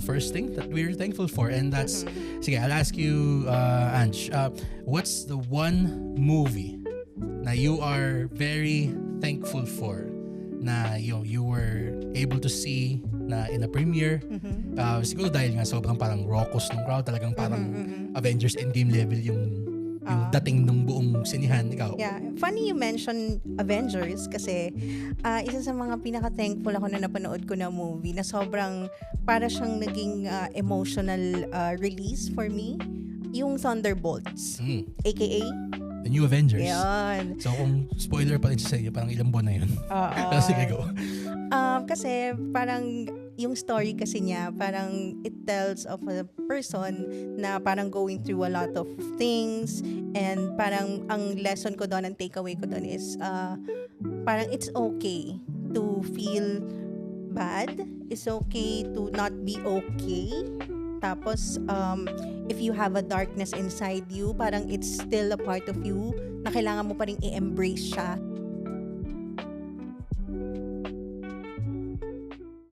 first thing that we're thankful for. And that's, sige, I'll ask you, Ange, what's the one movie na you are very thankful for na you were able to see na in a premiere? Siguro dahil nga sobrang parang raucous ng crowd, talagang parang Avengers Endgame level yung dating ng buong sinihan. Ikaw? Yeah. Funny you mention Avengers kasi isa sa mga pinaka-thankful ako na napanood ko na movie na sobrang para siyang naging emotional release for me, yung Thunderbolts. AKA The New Avengers. Yan. So kung spoiler pa rin sa iyo, parang ilang buwan na yun. Sige, go. Kasi parang yung story kasi niya, parang it tells of a person na parang going through a lot of things, and parang ang lesson ko doon, ang takeaway ko doon is parang it's okay to feel bad. It's okay to not be okay. Tapos, if you have a darkness inside you, parang it's still a part of you na kailangan mo pa rin i-embrace siya